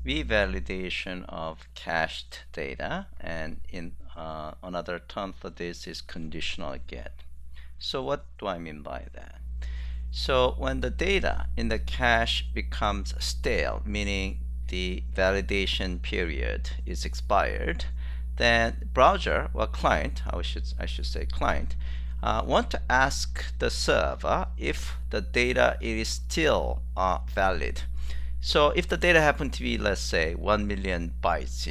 revalidation of cached data, and in another term for this is conditional get. So what do I mean by that? So when the data in the cache becomes stale, meaning the validation period is expired, then browser or client, I should say client, want to ask the server if the data is still valid. So if the data happen to be, let's say, 1 million bytes,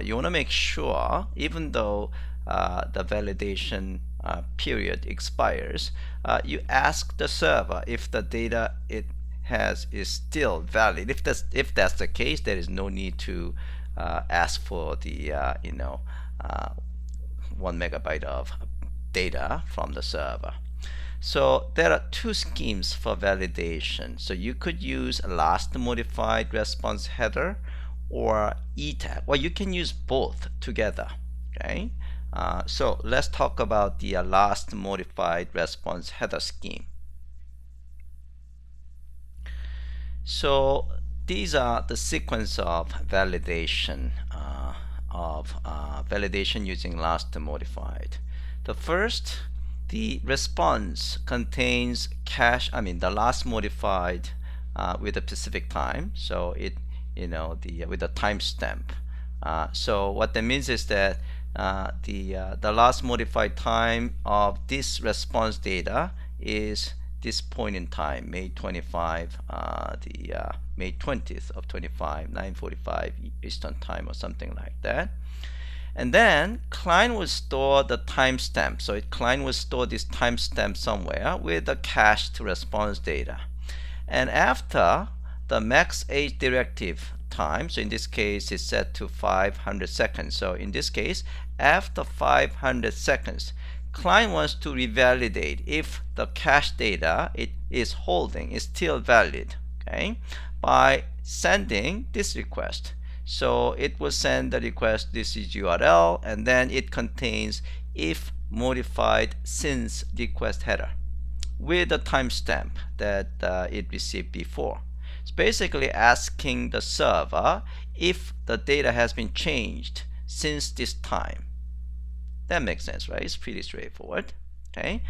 you want to make sure, even though the validation period expires, you ask the server if the data it has is still valid. If that's the case, there is no need to ask for the 1 megabyte of data from the server. So there are two schemes for validation. So you could use a last modified response header or ETAG, or you can use both together. Okay. So let's talk about the last modified response header scheme. So these are the sequence of validation using last modified. The first, the response contains the last modified with a specific time. So it, with a timestamp. So what that means is that the last modified time of this response data is this point in time, May 25, May 20th of 25, 9:45 Eastern time or something like that. And then client will store the timestamp. So client will store this timestamp somewhere with the cached response data. And after the max age directive time, so in this case it's set to 500 seconds. So in this case, after 500 seconds, client wants to revalidate if the cache data it is holding is still valid, okay, by sending this request. So it will send the request, this is URL, and then it contains if modified since request header with the timestamp that it received before. It's basically asking the server if the data has been changed since this time. That makes sense, right? It's pretty straightforward. Okay.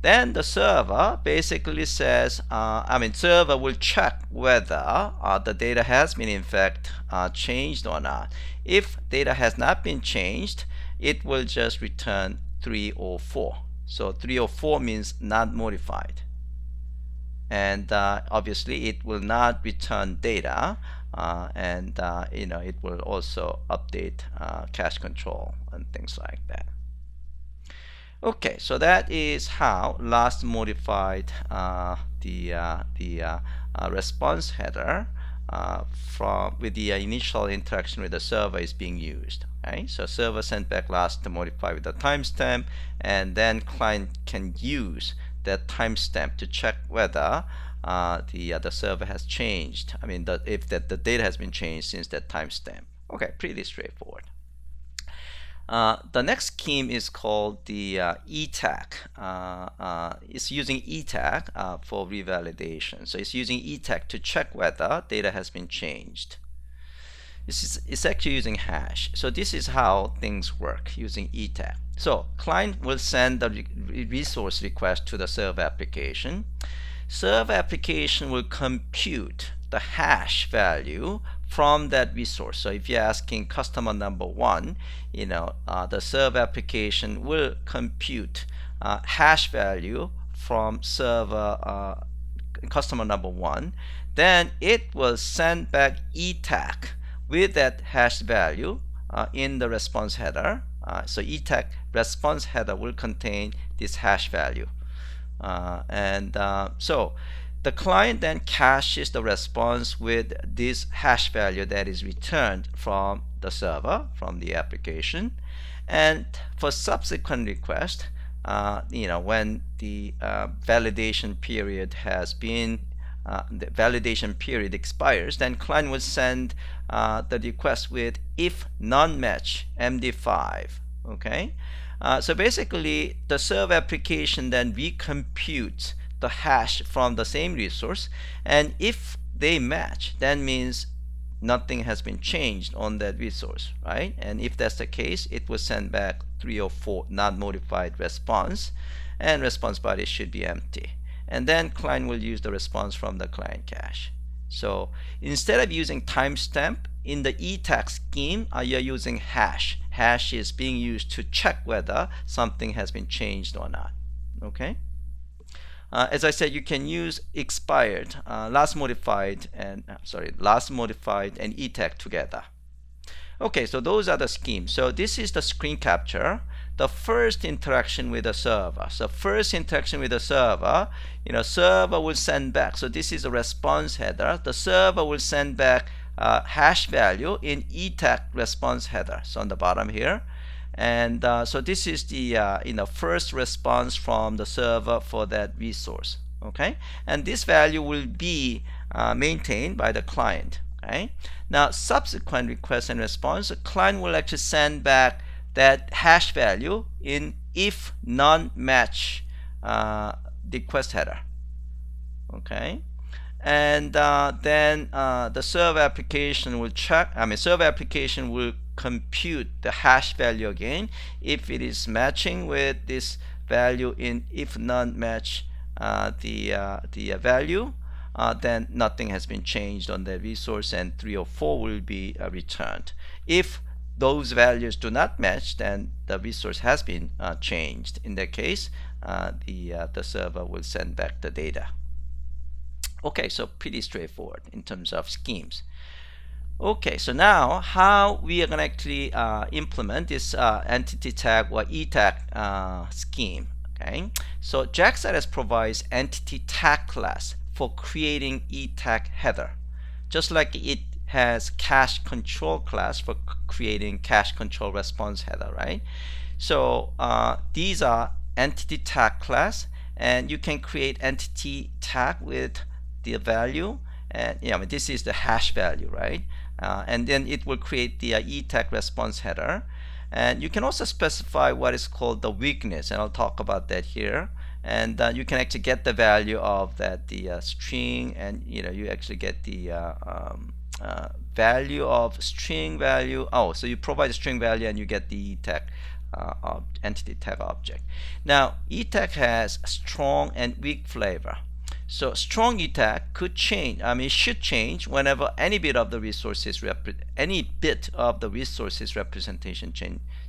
Then the server basically says, server will check whether the data has been in fact changed or not. If data has not been changed, it will just return 304. So 304 means not modified. And obviously it will not return data, and it will also update cache control and things like that. Okay, so that is how last modified the response header with the initial interaction with the server is being used. Okay, so server sent back last modified with the timestamp, and then client can use that timestamp to check whether the server has changed. If the data has been changed since that timestamp. Okay, pretty straightforward. The next scheme is called the ETAG. It's using ETAG for revalidation. So it's using ETAG to check whether data has been changed. It's actually using hash. So this is how things work using ETAG. So client will send the resource request to the server application. Server application will compute the hash value from that resource. So if you're asking customer number 1, the server application will compute hash value from server customer number 1. Then it will send back ETAG with that hash value in the response header. So ETAG response header will contain this hash value. So the client then caches the response with this hash value that is returned from the server, from the application. And for subsequent request, when the validation period has been the validation period expires, then client will send the request with if non-match MD5. Okay, so basically the server application then recomputes the hash from the same resource, and if they match, that means nothing has been changed on that resource, right? And if that's the case, it will send back 304 not modified response, and response body should be empty. And then client will use the response from the client cache. So instead of using timestamp in the e-tag scheme, you're using hash. Hash is being used to check whether something has been changed or not. Okay. As I said, you can use expired, last modified, and e-tag together. Okay, so those are the schemes. So this is the screen capture, the first interaction with the server. So first interaction with the server, server will send back. So this is a response header. The server will send back hash value in e-tag response header. So on the bottom here. And so this is the first response from the server for that resource. Okay, and this value will be maintained by the client. Okay, now subsequent request and response, the client will actually send back that hash value in if non-match request header. Okay, and then the server application will server application will compute the hash value again. If it is matching with this value in if non-match the value, then nothing has been changed on the resource, and 304 will be returned. If those values do not match, then the resource has been changed. In that case, the server will send back the data. Okay, so pretty straightforward in terms of schemes. Okay, so now how we are going to actually implement this entity tag or e-tag scheme. Okay, so JAX-RS provides entity tag class for creating e-tag header, just like it has cache control class for creating cache control response header, right? So these are entity tag class, and you can create entity tag with the value, and this is the hash value, right? And then it will create the e-tag response header, and you can also specify what is called the weakness, and I'll talk about that here. And you can actually get the value of that the string, and you actually get the value of string value. So you provide a string value and you get the e-tag entity tag object. Now e-tag has strong and weak flavor. So strong e-tag could change. It should change whenever any bit of the resources representation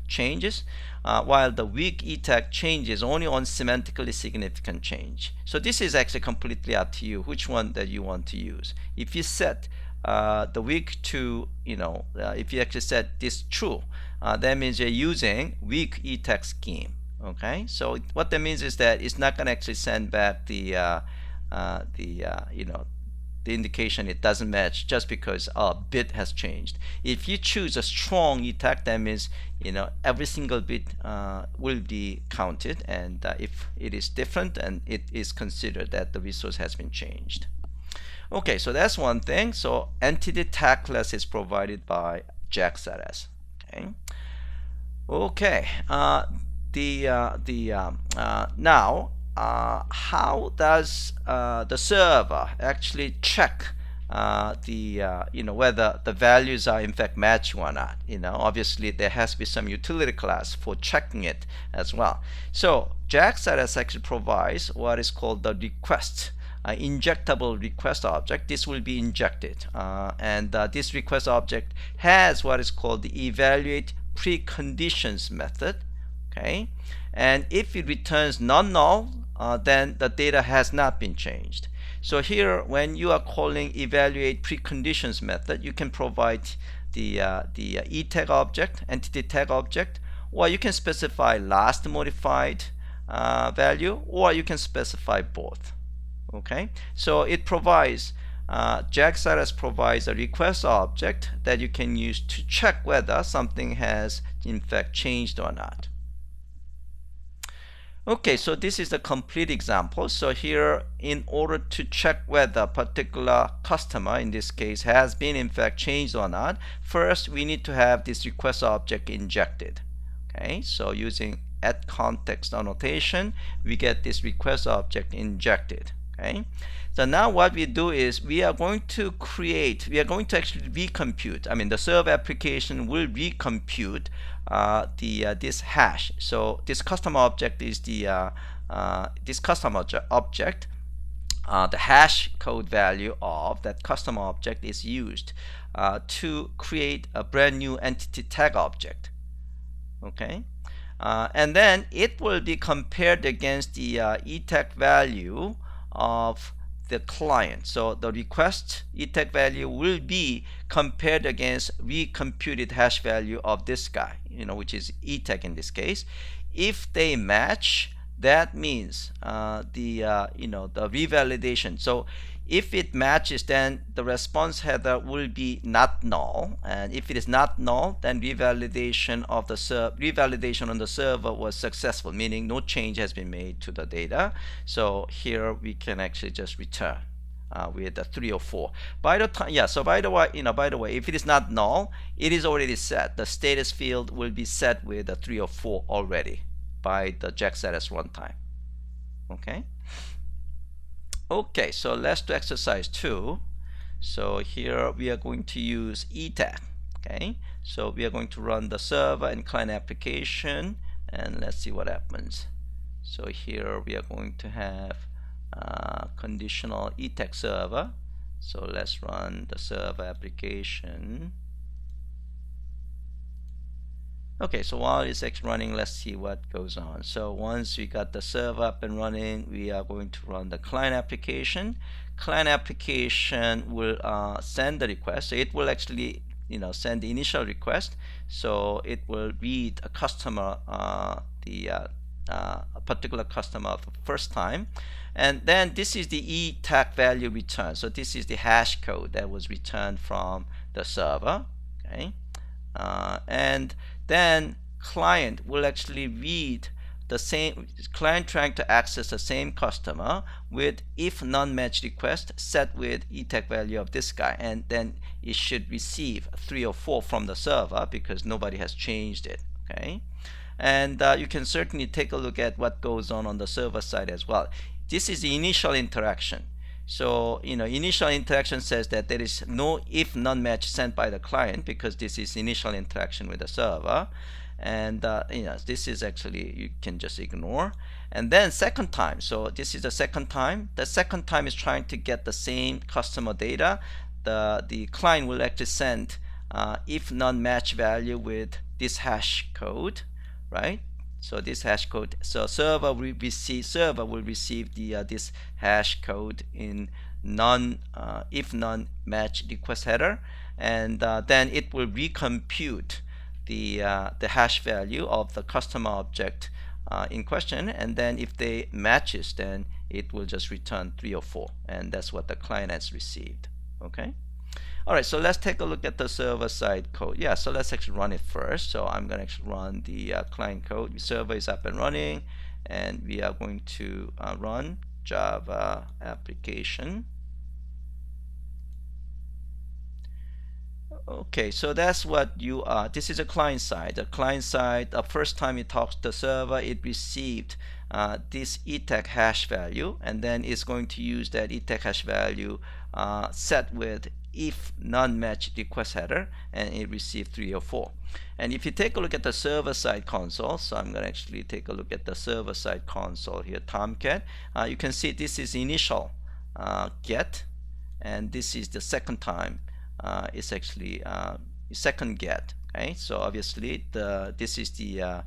changes, while the weak e-tag changes only on semantically significant change. So this is actually completely up to you which one that you want to use. If you set the weak to, if you actually set this true, that means you're using weak e-tag scheme. Okay, so what that means is that it's not going to actually send back the indication it doesn't match just because a bit has changed. If you choose a strong e-tag, that means every single bit will be counted, and if it is different, and it is considered that the resource has been changed. Okay, so that's one thing. So entity tag class is provided by JAX-RS. Okay, now how does the server actually check whether the values are in fact matching or not? Obviously there has to be some utility class for checking it as well. So JAX-RS actually provides what is called the request, injectable request object. This will be injected, and this request object has what is called the evaluate preconditions method. Okay, and if it returns non-null, then the data has not been changed. So here, when you are calling evaluate preconditions method, you can provide the e-tag object, entity tag object, or you can specify last modified value, or you can specify both. Okay, so it provides JAX-RS provides a request object that you can use to check whether something has in fact changed or not. Okay, so this is the complete example. So here, in order to check whether a particular customer, in this case, has been in fact changed or not, first we need to have this request object injected. Okay, so using @context annotation, we get this request object injected. Okay, so now what we do is we are going to actually recompute. I mean, the server application will recompute this hash. So this custom object is this custom object. The hash code value of that custom object is used to create a brand new entity tag object. Okay, and then it will be compared against the etag value of the client. So the request etag value will be compared against recomputed hash value of this guy, which is etag in this case. If they match, that means the revalidation. So if it matches, then the response header will be not null, and if it is not null, then revalidation on the server was successful, meaning no change has been made to the data. So here we can actually just return with the 3 or 4. By the way, if it is not null, it is already set. The status field will be set with a 3 or 4 already by the jackstatus runtime. Okay, so let's do exercise 2. So here we are going to use etag. Okay, so we are going to run the server and client application, and let's see what happens. So here we are going to have conditional etag server. So let's run the server application. Okay, so while it's actually running, let's see what goes on. So once we got the server up and running, we are going to run the client application. Client application will send the request. So it will actually send the initial request. So it will read a customer, a particular customer the first time, and then this is the etag value return. So this is the hash code that was returned from the server. Okay, and then client will actually read the same client trying to access the same customer with if non-match request set with etag value of this guy, and then it should receive 3 or 4 from the server because nobody has changed it. Okay, and you can certainly take a look at what goes on the server side as well. This is the initial interaction. So initial interaction says that there is no if non-match sent by the client because this is initial interaction with the server, and this is actually, you can just ignore. And then second time, so this is the second time. The second time is trying to get the same customer data. The client will actually send if non-match value with this hash code, right? So this hash code, so server will receive the this hash code in if non-match request header, and then it will recompute the hash value of the customer object in question, and then if they matches, then it will just return 3 or 4, and that's what the client has received. Okay. All right, so let's take a look at the server side code. Yeah, so let's actually run it first. So I'm going to actually run the client code. The server is up and running, and we are going to run Java application. Okay, so that's what you are. This is a client side. The client side, the first time it talks to the server, it received this etag hash value, and then it's going to use that etag hash value set with if non-match request header, and it received 3 or 4. And if you take a look at the server side console, so I'm going to actually take a look at the server side console here, Tomcat. You can see this is initial get, and this is the second time. It's actually second get. Okay, so obviously this is the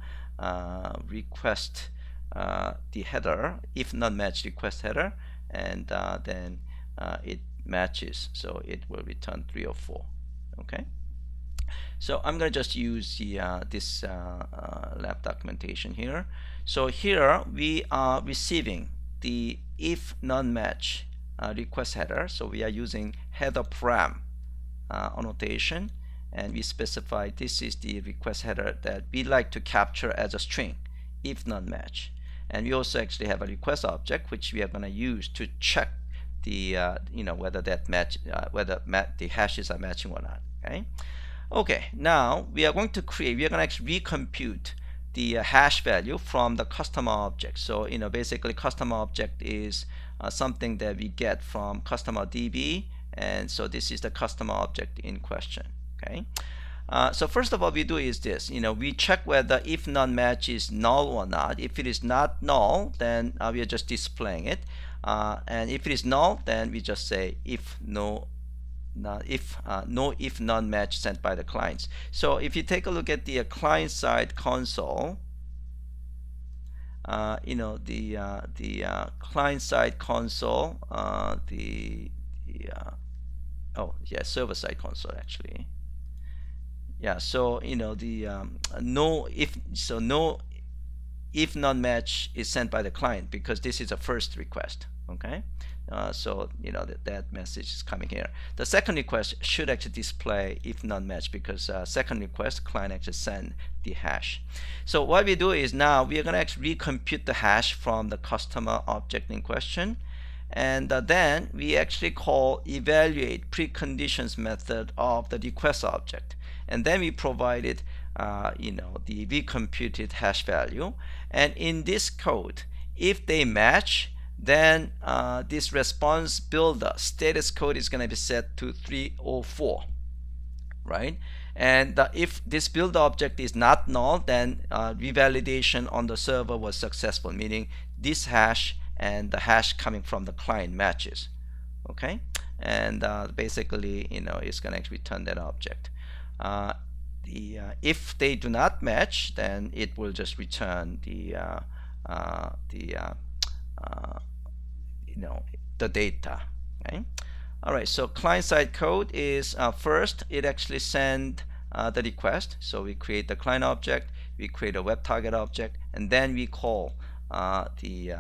request, the header, if non-match request header, and then it matches, so it will return 3 or 4. Okay, so I'm going to just use the this lab documentation here. So here we are receiving the if non-match request header, so we are using header param annotation, and we specify this is the request header that we like to capture as a string if non-match. And we also actually have a request object which we are going to use to check the whether that match the hashes are matching or not. Okay, now we are going to actually recompute the hash value from the customer object. So basically customer object is something that we get from customer DB, and so this is the customer object in question. Okay. So first of all, we do is this, we check whether if none match is null or not. If it is not null, then we are just displaying it, and if it is null, then we just say if no if none match sent by the clients. So if you take a look at the client side console, the client side console, server side console actually. Yeah, so no if none match is sent by the client, because this is a first request. Okay, so that message is coming here. The second request should actually display if none match, because second request client actually send the hash. So what we do is now we are going to actually recompute the hash from the customer object in question, and then we actually call evaluate preconditions method of the request object, and then we provided the recomputed hash value. And in this code, if they match, then this response builder status code is going to be set to 304, right? And if this builder object is not null, then revalidation on the server was successful, meaning this hash and the hash coming from the client matches. Okay, and basically it's going to actually return that object. If they do not match, then it will just return the data. Okay. All right. So client-side code is first it actually send the request. So we create the client object, we create a web target object, and then we call the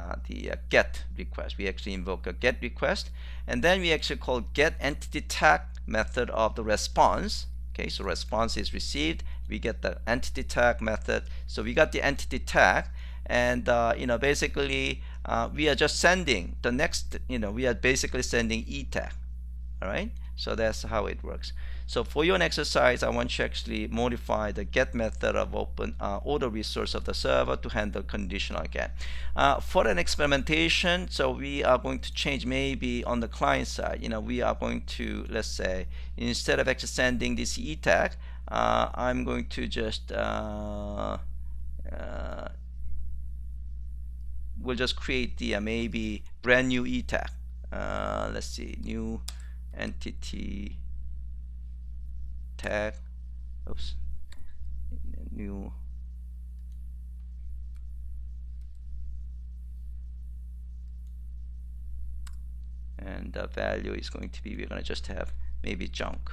get request. We actually invoke a get request, and then we actually call get entity tag method of the response. Okay, so response is received, we get the entity tag method. So we got the entity tag, and basically we are just sending the next, we are basically sending e tag. All right, so that's how it works. So for your exercise, I want you to actually modify the get method of open order resource of the server to handle conditional again. For an experimentation, so we are going to change maybe on the client side. We are going to, let's say, instead of actually sending this e tag, I'm going to just we'll just create the maybe brand new e tag. Let's see, new entity tag, new and the value is going to be, we're going to just have maybe junk.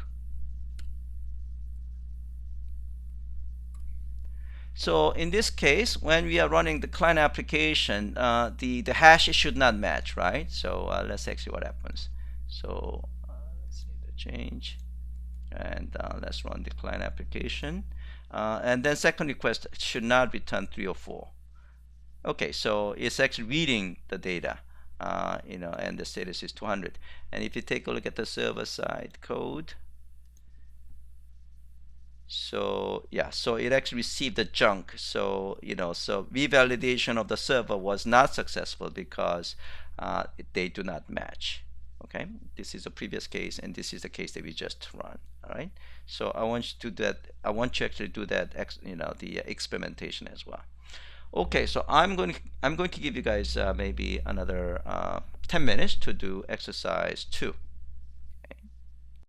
So in this case, when we are running the client application, the hash should not match, right? So let's see what happens. So let's see the change, and let's run the client application, and then second request should not return 304. Okay, so it's actually reading the data, and the status is 200. And if you take a look at the server side code, so yeah, so it actually received the junk. So so revalidation of the server was not successful because they do not match. Okay, this is a previous case, and this is the case that we just run. All right, so I want you to do that. I want you to actually do that, the experimentation as well. Okay, so I'm going to give you guys maybe another 10 minutes to do exercise 2.